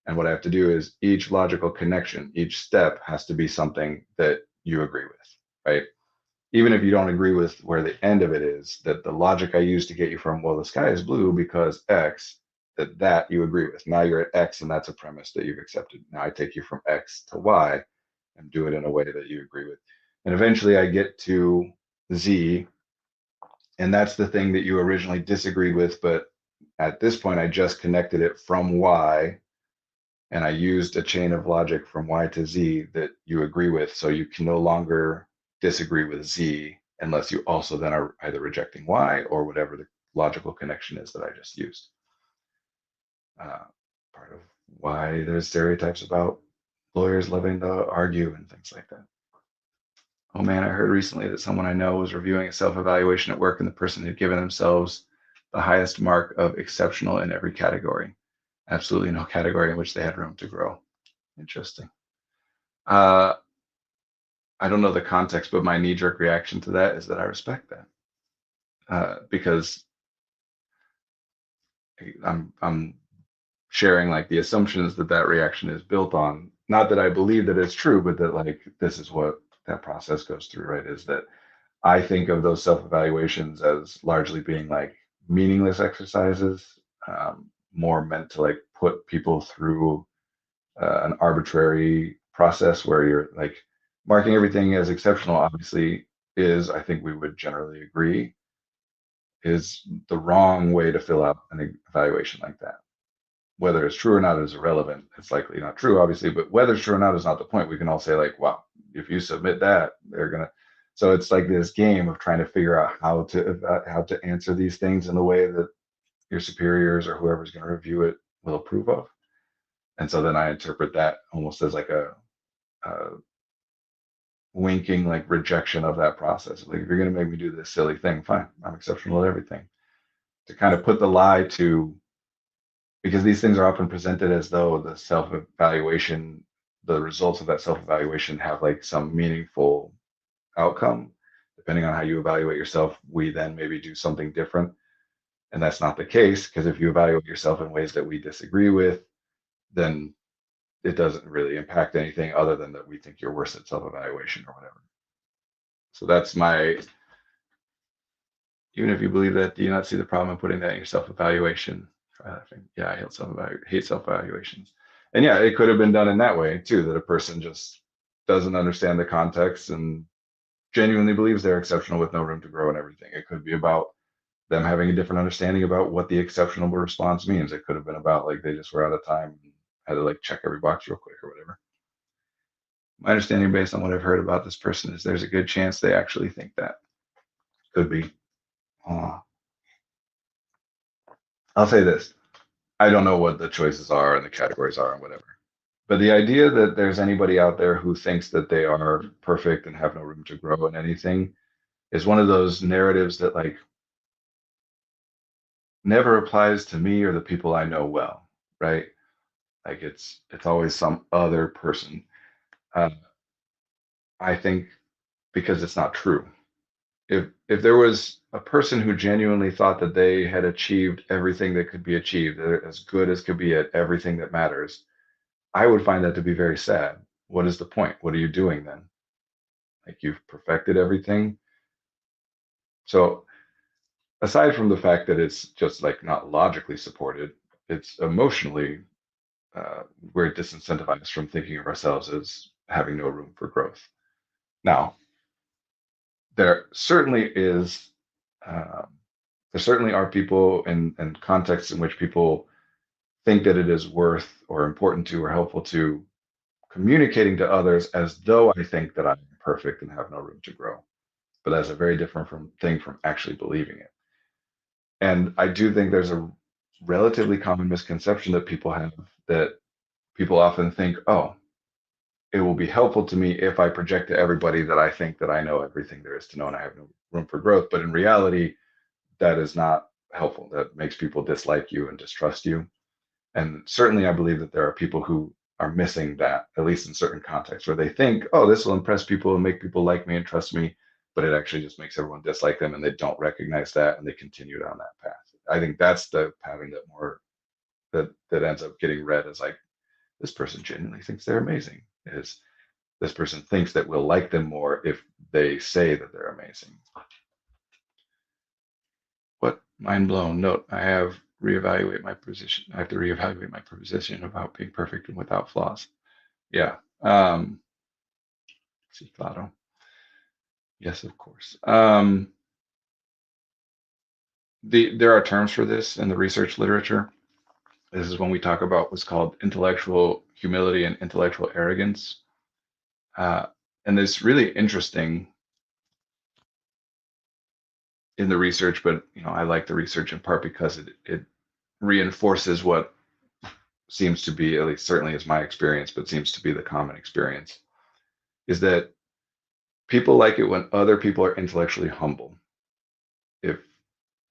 And what I have to do is each logical connection, each step has to be something that you agree with, right? even if you don't agree with where the end of it is, that the logic I use to get you from, well, the sky is blue because X, that you agree with. Now you're at X, and that's a premise that you've accepted. Now I take you from X to Y and do it in a way that you agree with. And eventually I get to Z, and that's the thing that you originally disagreed with, but at this point I just connected it from Y, and I used a chain of logic from Y to Z that you agree with, so you can no longer disagree with Z unless you also then are either rejecting Y or whatever the logical connection is that I just used. Uh, Part of why there's stereotypes about lawyers loving to argue and things like that. Oh man, I heard recently that someone I know was reviewing a self-evaluation at work, and the person had given themselves the highest mark of exceptional in every category. Absolutely no category in which they had room to grow. Interesting. Uh, I don't know the context, but my knee-jerk reaction to that is that I respect that, because I'm sharing like the assumptions that that reaction is built on. Not that I believe that it's true, but that like this is what that process goes through, right? Is that I think of those self-evaluations as largely being like meaningless exercises, more meant to like put people through an arbitrary process where you're like marking everything as exceptional. Obviously, is I think we would generally agree is the wrong way to fill out an evaluation like that. Whether it's true or not is irrelevant. It's likely not true, obviously, but whether it's true or not is not the point. We can all say like, "Wow, if you submit that, they're gonna." So it's like this game of trying to figure out how to answer these things in the way that your superiors or whoever's going to review it will approve of. And so then I interpret that almost as like a winking like rejection of that process. Like if you're going to make me do this silly thing, fine, I'm exceptional at everything. To kind of put the lie to, because these things are often presented as though the self evaluation, the results of that self evaluation have like some meaningful outcome. Depending on how you evaluate yourself, we then maybe do something different. And that's not the case, because if you evaluate yourself in ways that we disagree with, then it doesn't really impact anything other than that we think you're worse at self evaluation or whatever. So that's my, even if you believe that, do you not see the problem in putting that in your self evaluation? Try laughing. Yeah, I hate self evaluations. And yeah, it could have been done in that way too, that a person just doesn't understand the context and genuinely believes they're exceptional with no room to grow and everything. It could be about them having a different understanding about what the exceptional response means. It could have been about like they just were out of time and had to like check every box real quick or whatever. My understanding based on what I've heard about this person is there's a good chance they actually think that. Could be. Uh, I'll say this. I don't know what the choices are and the categories are and whatever. But the idea that there's anybody out there who thinks that they are perfect and have no room to grow in anything is one of those narratives that like never applies to me or the people I know well, right? Like it's always some other person. Uh, I think because it's not true. If there was a person who genuinely thought that they had achieved everything that could be achieved, they're as good as could be at everything that matters, I would find that to be very sad. What is the point? What are you doing then? Like you've perfected everything. So aside from the fact that it's just like not logically supported, it's emotionally we're disincentivized from thinking of ourselves as having no room for growth. Now, there certainly is, um, there certainly are people and contexts in which people think that it is worth or important to or helpful to communicating to others as though I think that I'm perfect and have no room to grow. But that's a very different thing from actually believing it. And I do think there's a relatively common misconception that people have that people often think, oh, it will be helpful to me if I project to everybody that I think that I know everything there is to know and I have no room for growth. But in reality, that is not helpful. That makes people dislike you and distrust you. And certainly, I believe that there are people who are missing that, at least in certain contexts, where they think, oh, this will impress people and make people like me and trust me. But it actually just makes everyone dislike them and they don't recognize that and they continue down that path. I think that's the pattern that more that ends up getting read as like this person genuinely thinks they're amazing is this person thinks that we'll like them more if they say that they're amazing. What mind blown. Note, I have reevaluate my position. I have to reevaluate my position about being perfect and without flaws. Yeah. See, Claro. Yes, of course. There are terms for this in the research literature. This is when we talk about what's called intellectual humility and intellectual arrogance. Uh, and it's really interesting in the research, but I like the research in part because it reinforces what seems to be, at least certainly is my experience, but seems to be the common experience, is that people like it when other people are intellectually humble. If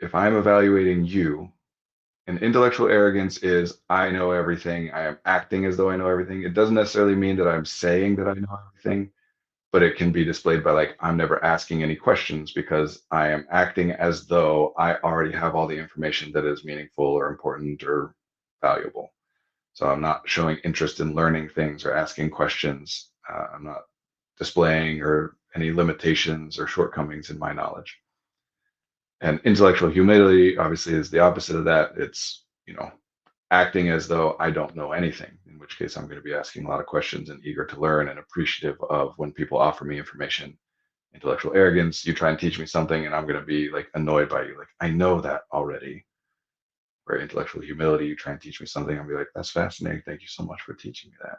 if I'm evaluating you, and intellectual arrogance is I know everything, I am acting as though I know everything. It doesn't necessarily mean that I'm saying that I know everything, but it can be displayed by like I'm never asking any questions because I am acting as though I already have all the information that is meaningful or important or valuable. So I'm not showing interest in learning things or asking questions. I'm not displaying or any limitations or shortcomings in my knowledge. And intellectual humility obviously is the opposite of that. It's, acting as though I don't know anything, in which case I'm going to be asking a lot of questions and eager to learn and appreciative of when people offer me information. Intellectual arrogance, you try and teach me something and I'm going to be like annoyed by you. Like, I know that already. Where intellectual humility, you try and teach me something, I'll be like, that's fascinating. Thank you so much for teaching me that.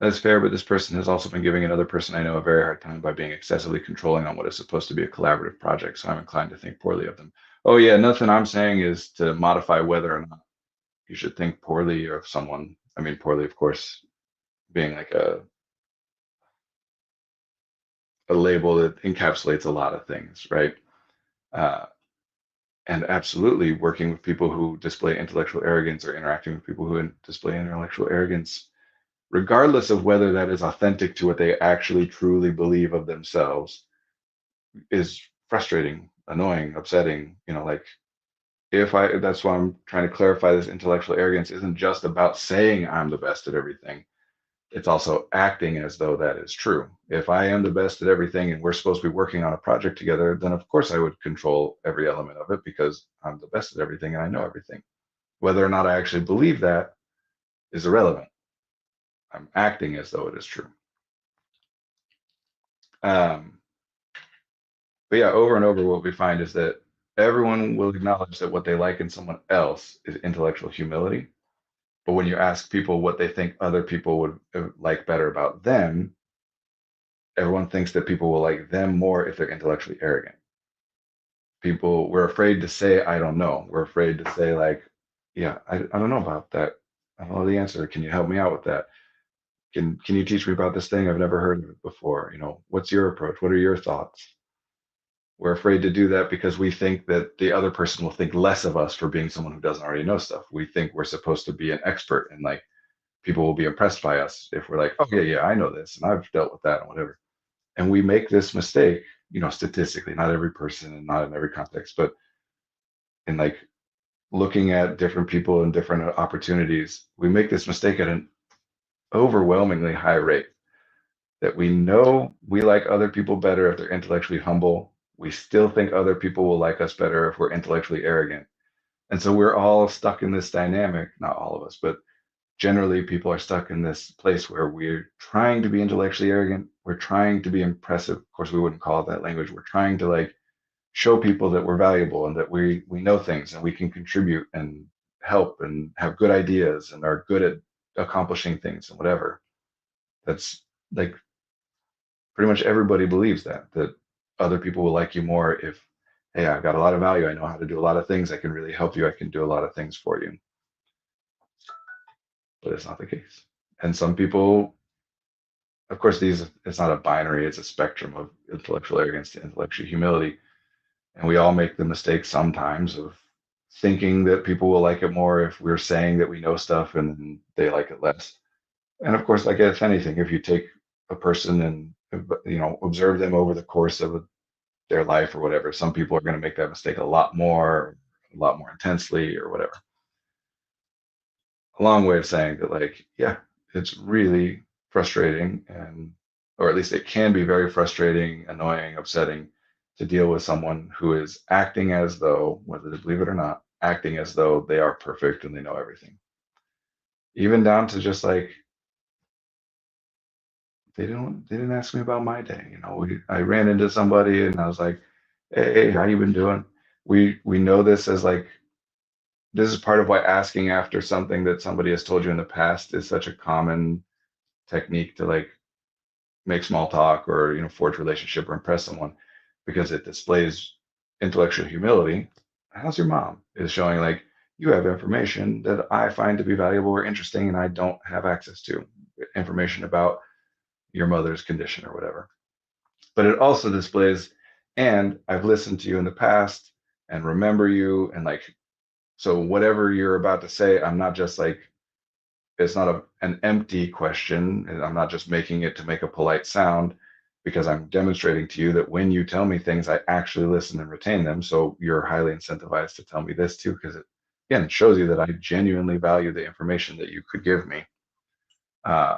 That's fair, but this person has also been giving another person I know a very hard time by being excessively controlling on what is supposed to be a collaborative project, so I'm inclined to think poorly of them. Oh, yeah, nothing I'm saying is to modify whether or not you should think poorly of someone. I mean, poorly, of course, being like a label that encapsulates a lot of things, right? Uh, and absolutely working with people who display intellectual arrogance or interacting with people who display intellectual arrogance, regardless of whether that is authentic to what they actually truly believe of themselves, is frustrating, annoying, upsetting. Like if I, that's why I'm trying to clarify this intellectual arrogance isn't just about saying I'm the best at everything. It's also acting as though that is true. If I am the best at everything and we're supposed to be working on a project together, then of course I would control every element of it because I'm the best at everything and I know everything. Whether or not I actually believe that is irrelevant. I'm acting as though it is true. Um, but yeah, over and over, what we find is that everyone will acknowledge that what they like in someone else is intellectual humility. But when you ask people what they think other people would like better about them, everyone thinks that people will like them more if they're intellectually arrogant. People, we're afraid to say I don't know. We're afraid to say like, yeah, I don't know about that. I don't know the answer. Can you help me out with that? Can you teach me about this thing? I've never heard of it before. What's your approach? What are your thoughts? We're afraid to do that because we think that the other person will think less of us for being someone who doesn't already know stuff. We think we're supposed to be an expert and like people will be impressed by us if we're like, oh yeah, yeah, I know this and I've dealt with that and whatever. And we make this mistake, statistically, not every person and not in every context, but in like looking at different people and different opportunities, we make this mistake at an overwhelmingly high rate that we know we like other people better if they're intellectually humble. We still think other people will like us better if we're intellectually arrogant. And so we're all stuck in this dynamic, not all of us, but generally people are stuck in this place where we're trying to be intellectually arrogant. We're trying to be impressive. Of course, we wouldn't call it that language. We're trying to like show people that we're valuable and that we know things and we can contribute and help and have good ideas and are good at accomplishing things and whatever. That's like pretty much everybody believes that other people will like you more if, hey, I've got a lot of value. I know how to do a lot of things. I can really help you. I can do a lot of things for you. But it's not the case. And some people, of course, it's not a binary, it's a spectrum of intellectual arrogance to intellectual humility. And we all make the mistake sometimes of thinking that people will like it more if we're saying that we know stuff and then they like it less. And of course, like if anything, if you take a person and observe them over the course of their life or whatever, some people are going to make that mistake a lot more intensely or whatever. A long way of saying that, like, yeah, it's really frustrating, and or at least it can be very frustrating, annoying, upsetting to deal with someone who is acting as though, whether they believe it or not, acting as though they are perfect and they know everything. Even down to just like they didn't ask me about my day. I ran into somebody and I was like, "Hey, how you been doing?" We know this as like this is part of why asking after something that somebody has told you in the past is such a common technique to like make small talk or forge relationship or impress someone because it displays intellectual humility. How's your mom? Is showing like you have information that I find to be valuable or interesting and I don't have access to information about your mother's condition or whatever. But it also displays, and I've listened to you in the past and remember you and like so whatever you're about to say, I'm not just like it's not an empty question. And I'm not just making it to make a polite sound because I'm demonstrating to you that when you tell me things, I actually listen and retain them. So you're highly incentivized to tell me this too, because it, again, it shows you that I genuinely value the information that you could give me. Uh,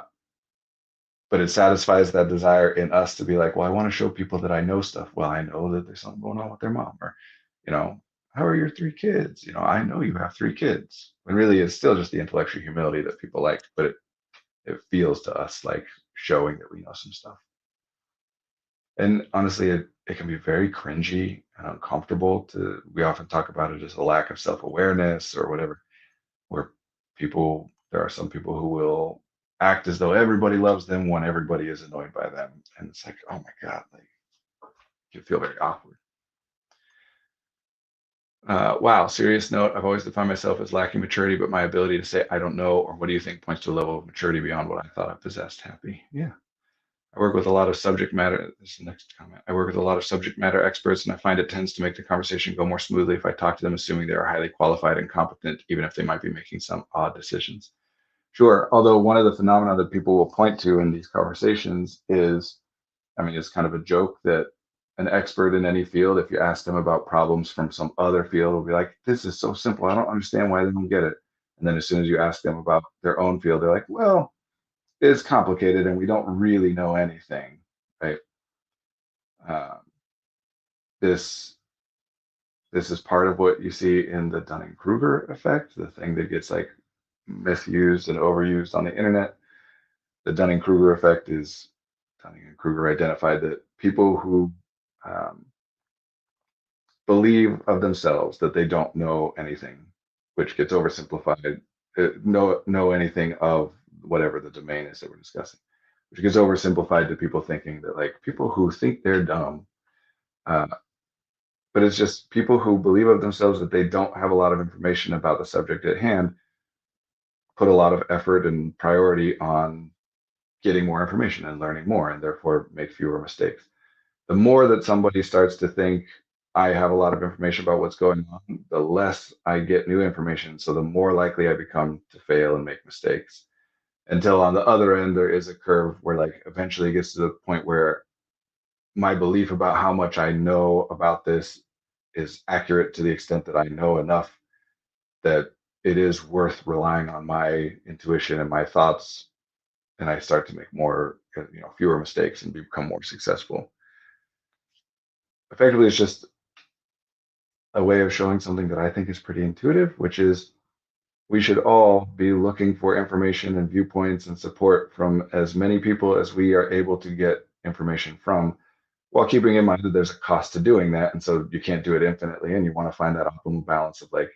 but it satisfies that desire in us to be like, well, I want to show people that I know stuff. Well, I know that there's something going on with their mom, or, you know, how are your three kids? I know you have three kids. When really it's still just the intellectual humility that people like, but it feels to us like showing that we know some stuff. And honestly, it can be very cringy and uncomfortable to, we often talk about it as a lack of self-awareness or whatever, where there are some people who will act as though everybody loves them when everybody is annoyed by them. And it's like, oh my God, like you feel very awkward. Wow, serious note. I've always defined myself as lacking maturity, but my ability to say I don't know or what do you think points to a level of maturity beyond what I thought I possessed. Happy. Yeah. I work with a lot of subject matter. This is the next comment. I work with a lot of subject matter experts, and I find it tends to make the conversation go more smoothly if I talk to them, assuming they are highly qualified and competent, even if they might be making some odd decisions. Sure. Although one of the phenomena that people will point to in these conversations is, I mean, it's kind of a joke that an expert in any field, if you ask them about problems from some other field, will be like, this is so simple. I don't understand why they don't get it. And then as soon as you ask them about their own field, they're like, well, it's complicated and we don't really know anything, right? Um, this this is part of what you see in the Dunning-Kruger effect, the thing that gets like misused and overused on the internet. The Dunning-Kruger effect is Dunning-Kruger identified that people who um, believe of themselves that they don't know anything, which gets oversimplified, know anything of whatever the domain is that we're discussing, which gets oversimplified to people thinking that like people who think they're dumb, uh, but it's just people who believe of themselves that they don't have a lot of information about the subject at hand, put a lot of effort and priority on getting more information and learning more, and therefore make fewer mistakes. The more that somebody starts to think, I have a lot of information about what's going on, the less I get new information. So the more likely I become to fail and make mistakes. Until on the other end, there is a curve where, like, eventually it gets to the point where my belief about how much I know about this is accurate to the extent that I know enough that it is worth relying on my intuition and my thoughts, and I start to make more, fewer mistakes and become more successful. Effectively, it's just a way of showing something that I think is pretty intuitive, which is we should all be looking for information and viewpoints and support from as many people as we are able to get information from, while keeping in mind that there's a cost to doing that. And so you can't do it infinitely. And you want to find that optimal balance of like,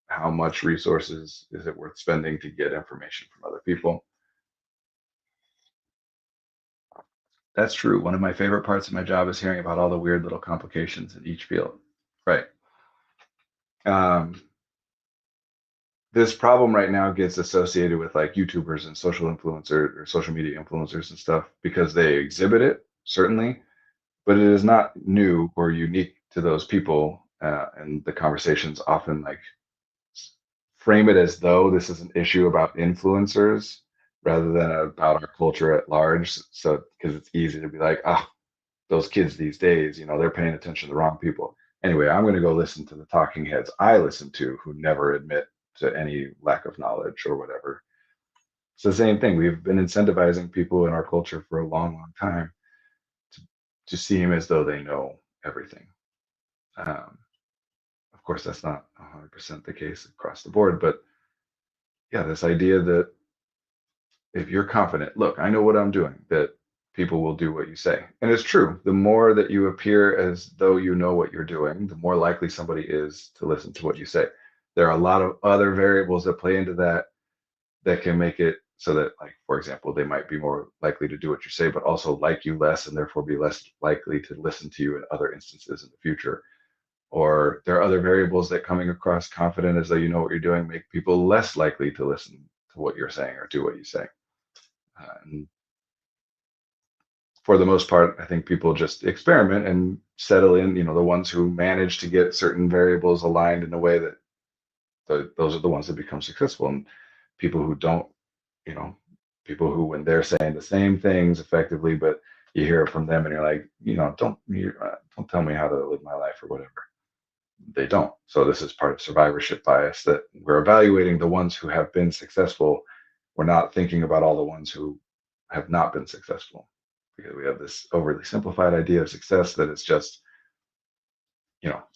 how much resources is it worth spending to get information from other people? That's true. One of my favorite parts of my job is hearing about all the weird little complications in each field. Right. Um, this problem right now gets associated with like YouTubers and social influencers or social media influencers and stuff because they exhibit it, certainly, but it is not new or unique to those people. And the conversations often like frame it as though this is an issue about influencers rather than about our culture at large. So, because it's easy to be like, ah, those kids these days, they're paying attention to the wrong people. Anyway, I'm going to go listen to the talking heads I listen to who never admit to any lack of knowledge or whatever. It's the same thing. We've been incentivizing people in our culture for a long, long time to, to seem as though they know everything. Um, of course, that's not 100% the case across the board, but yeah, this idea that if you're confident, look, I know what I'm doing, that people will do what you say. And it's true. The more that you appear as though you know what you're doing, the more likely somebody is to listen to what you say. There are a lot of other variables that play into that that can make it so that, like, for example, they might be more likely to do what you say, but also like you less and therefore be less likely to listen to you in other instances in the future. Or there are other variables that coming across confident as though you know what you're doing make people less likely to listen to what you're saying or do what you say. And for the most part, I think people just experiment and settle in. The ones who manage to get certain variables aligned in a way that those are the ones that become successful. And people who don't, you know, people who when they're saying the same things effectively, but you hear it from them and you're like, don't tell me how to live my life or whatever. They don't. So this is part of survivorship bias that we're evaluating the ones who have been successful. We're not thinking about all the ones who have not been successful because we have this overly simplified idea of success that it's just,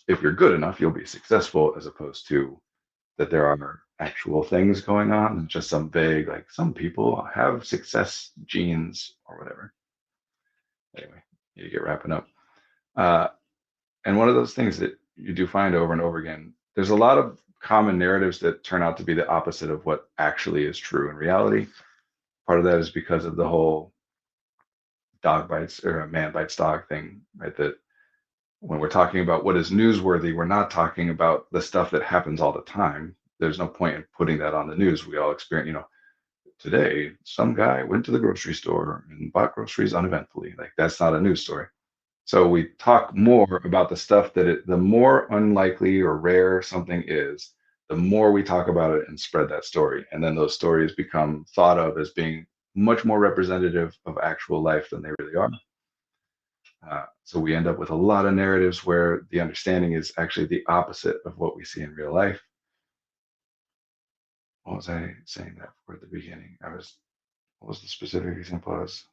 if you're good enough, you'll be successful, as opposed to that there are actual things going on and just some vague, like some people have success genes or whatever. Anyway, you get wrapping up. Uh, and one of those things that you do find over and over again, there's a lot of common narratives that turn out to be the opposite of what actually is true in reality. Part of that is because of the whole dog bites or a man bites dog thing, right? That when we're talking about what is newsworthy, we're not talking about the stuff that happens all the time. There's no point in putting that on the news. We all experience, today some guy went to the grocery store and bought groceries uneventfully. Like that's not a news story. So we talk more about the stuff the more unlikely or rare something is, the more we talk about it and spread that story. And then those stories become thought of as being much more representative of actual life than they really are. So we end up with a lot of narratives where the understanding is actually the opposite of what we see in real life. What was I saying that for at the beginning? What was the specific example I was?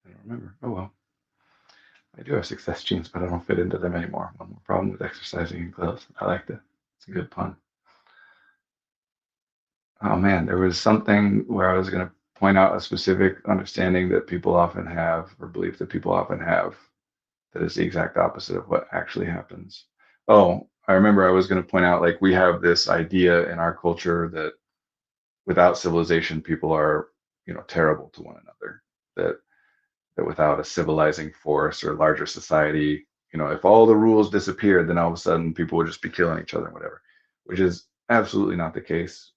I don't remember. Oh well. I do have success genes, but I don't fit into them anymore. One more problem with exercising and clothes. I like that. It's a good pun. Oh man, there was something where I was going to point out a specific understanding that people often have, or belief that people often have, that is the exact opposite of what actually happens. Oh, I remember I was going to point out, like, we have this idea in our culture that without civilization, people are, terrible to one another. That without a civilizing force or larger society, if all the rules disappeared, then all of a sudden people would just be killing each other and whatever, which is absolutely not the case.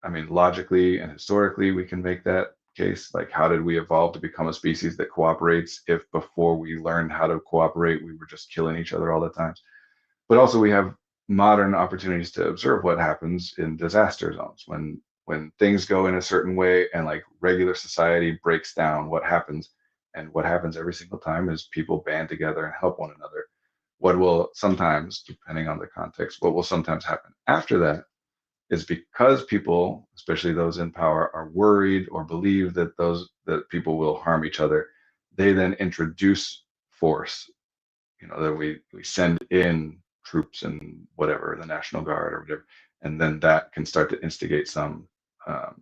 I mean, logically and historically, we can make that case. Like, how did we evolve to become a species that cooperates if before we learned how to cooperate, we were just killing each other all the time? But also, we have modern opportunities to observe what happens in disaster zones when things go in a certain way and like regular society breaks down. What happens? And what happens every single time is people band together and help one another. What will sometimes, depending on the context, what will sometimes happen after that is because people, especially those in power, are worried or believe that people will harm each other, they then introduce force. That we send in troops and whatever, the National Guard or whatever, and then that can start to instigate some um,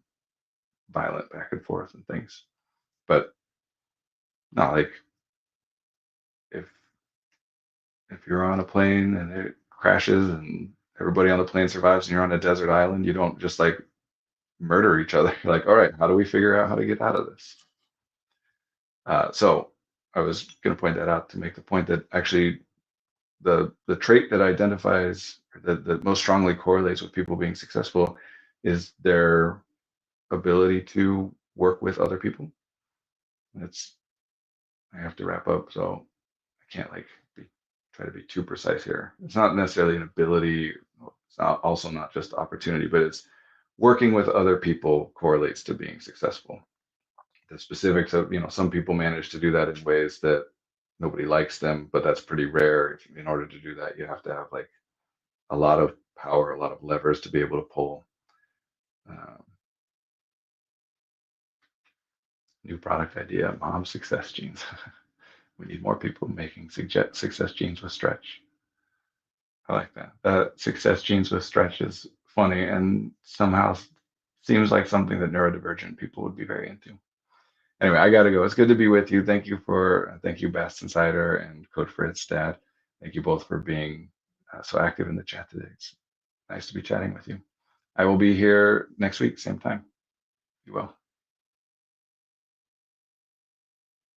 violent back and forth and things. But not like if if you're on a plane and it crashes and everybody on the plane survives and you're on a desert island, you don't just like murder each other. You're like, all right, how do we figure out how to get out of this? So I was going to point that out to make the point that actually the trait that identifies that most strongly correlates with people being successful is their ability to work with other people. It's I have to wrap up, so I can't like try to be too precise here. It's not necessarily an ability. It's not, also not just opportunity, but it's working with other people correlates to being successful. The specifics of some people manage to do that in ways that nobody likes them, but that's pretty rare. In order to do that, you have to have like a lot of power, a lot of levers to be able to pull. Um, New product idea, mom success jeans. We need more people making success jeans with stretch. I like that. Success jeans with stretch is funny and somehow seems like something that neurodivergent people would be very into. Anyway, I gotta go. It's good to be with you. Thank you, Best Insider and Code for Its Dad. Thank you both for being so active in the chat today. It's nice to be chatting with you. I will be here next week, same time. You will.